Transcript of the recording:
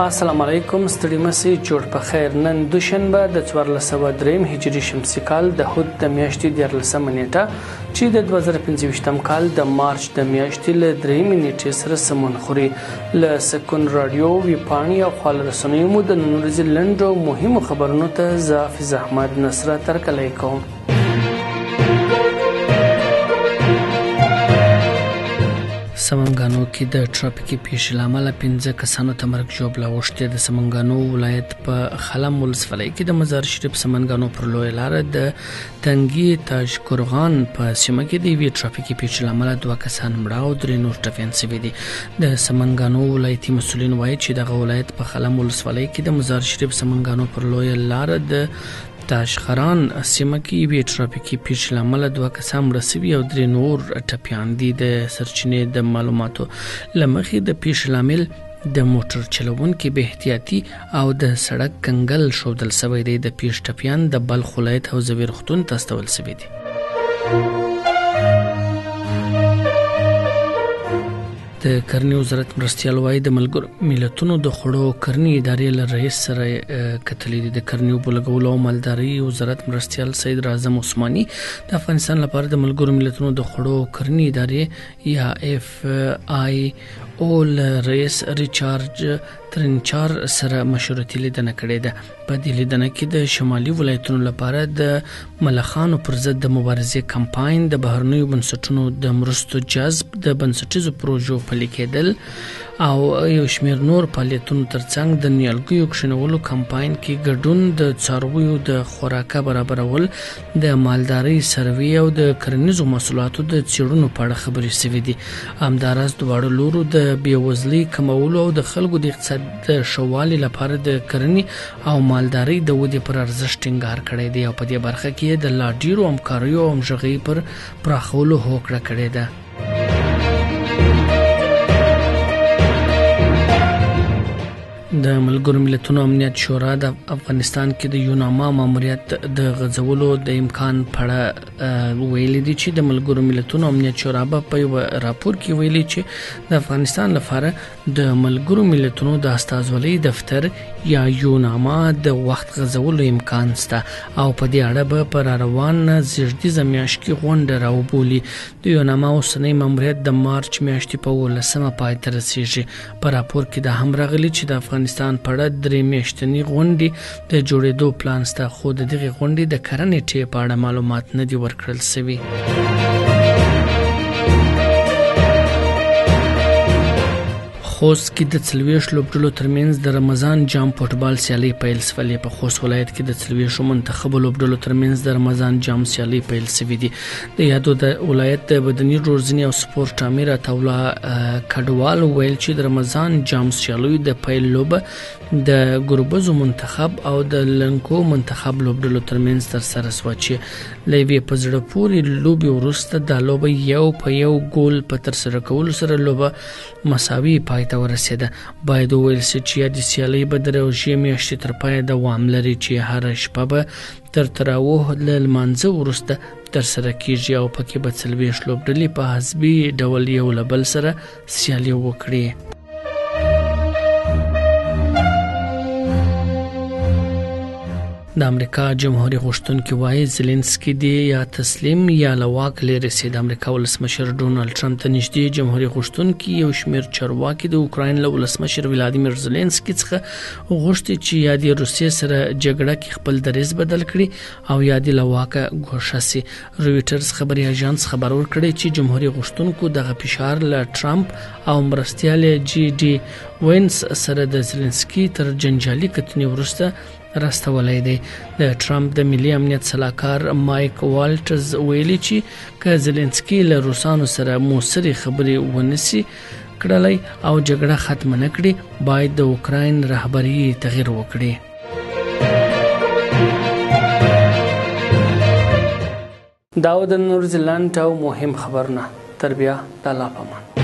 السلام علیکم، ستړي مسئ، جوړ په خیر. نن دوشنبه د 1403 هجري شمسي کال د هود د میاشتې 14 نیټه چې د 2025 کال د مارچ د میاشتې له 3 نیټې سره سمون خوري. له سکون رادیو ویبپاڼې او خواله رسنیو مو د نن ورځې لنډو مهمو خبرونو ته زه حافظ احمد نصرت هرکلی کوم. سمنګانو کې د ټرافیکي پیښې له امله 5 کسانو ته مرګ ژوبله اوښتې. د سمنګانو ولایت په خلم ولسوالۍ کې د مزار شریف سمنګانو پر لویه لاره د تنګي تاشقرغان په سیمه کې د یوې ټرافیکي پیښې له امله 2 کسان مړه او 3 نور ټپیان شوي دي. د سمنګانو ولایتي مسؤلین وایي چې دغه ولایت په خلم ولسوالۍ کې د مزار شریف سمنګانو پر لویه لاره د تاشقرغان سیمه کې یوې ټرافیکي پیښې له امله 2 کسان مړه شوي او 3 نور ټپیان دي. د سرچینې د معلوماتو له مخې د پیښې لامل د موټر چلوونکي بې احتیاطي او د سړک کنګل ښودل شوی دی. د پیښې ټپیان د بلخ ولایت حوزوي روغتون ته استول شوي دي. د کرنې وزارت مرستیال وایي د ملګرو ملتونو د خوړو کرنې ادارې له رئیس سره کتلي دي. د کرنې اوبو لګولو او مالدارۍ وزارت مرستیال سید اعظم عثماني د افغانستان لپاره د ملګرو ملتونو د خوړو کرنې ادارې یا FAO له رئیس ریچارډ ترنچار سره مشورتي لیدنه کړې ده. په دې لیدنه کې د شمالي ولایتونو لپاره د ملخانو پر ضد د مبارزې کمپاین، د بهرنیو بنسټونو د مرستو جذب، د بنسټیزو پروژو پلي کېدل او یو شمېر نور فعالیتونو ترڅنګ د نیالګیو کښېنولو کمپاین کې ګډون، د څارویو د خوراکه برابرول، د مالدارۍ سروې او د کرنیزو محصولاتو د څېړنو په اړه خبرې شوي دي. همداراز دواړو لورو د بېوزلۍ کمولو او د خلکو د اقتصاد د ښه والي لپاره د کرنې او مالدارۍ د ودې پر ارزښت ټینګار کړی دی او په دې برخه کې د لا ډیرو همکاریو او همغږۍ پر پراخولو هوکړه کړې ده. د ملګرو ملتونو امنیت شورا د افغانستان کې د یوناما ماموریت د غځولو د امکان په اړه ویلي دي چې د ملګرو ملتونو امنیت شورا په یو راپور کې ویلي چې د افغانستان لپاره د ملګرو ملتونو د استازولۍ دفتر یا یوناما د وخت غځولو امکان شته او په دې اړه به پر روان زیږدیزه میاشت کې غونډه راوبولي. د یوناما اوسنی ماموریت د مارچ میاشتې په 18 پای ته رسیږي. په راپور کې دا هم راغلي چې د افغانستان په اړه 3 میاشتنۍ غونډې د جوړېدو پلان شته، خو د دغې غونډې د کرنې ټې په اړه معلومات نه دي ورکړل شوي. خوست کې د 40 لوبډلو ترمنځ د رمضان جام فوټبال سیالۍ پیل شولې. په خوست ولایت کې د 40 منتخبو لوبډلو ترمنځ د رمضان جام سیالۍ پیل شوې دي. د یادو د ولایت د بدني روزنې او سپورت امیر عطاالله کډوال ویل چې د رمضان جام سیالیو د پیل لوبه د ګربزو منتخب او د لنکو منتخب لوبډلو ترمنځ ترسره شوه چې له یوې په زړه پورې لوبې وروسته دا لوبه یو په یو ګول په ترسره کولو سره لوبه مساوي پای ته ورسېده. باید وویل شي چې یادې سیالۍ به د روژې میاشتې تر پایه دوام لري چې هره شپه به تر تراویح له لمانځه وروسته ترسره کیږي او پکې به 40 لوبډلې په حزبي ډول یو له بل سره سیالي وکړي. د امریکا جمهوریت غوښتونکي وایي زيلنسکي دی یا تسلیم یا له واک لرې شي. د امریکا ولسمشر ډونالد ټرمپ ته نږدې جمهوریت غوښتونکي یو شمېر چارواکي د اوکراین له ولسمشر ولادیمیر زيلنسکي څخه غوښتي چې یا د روسیې سره جګړه کې خپل دریځ بدل کړي او یا د له واکه ګوښه شي. رویټرز خبري اژانس خبر ورکړی چې جمهوریت غوښتونکو دغه فشار له ټرمپ او مرستیال GD وینس سره د زيلنسکي تر جنجالي کتنې وروسته راستولی دی. د ټرمپ د ملي امنیت صلاحکار مایک والټرز ویلي چې که زيلنسکي له روسانو سره موثرې خبرې ونشي کړلی او جګړه ختمه نه کړي، باید د اوکراین رهبري تغییر وکړي. دا و د نن ورځې لنډ او مهم خبرونه. تر بیا د الله په امان.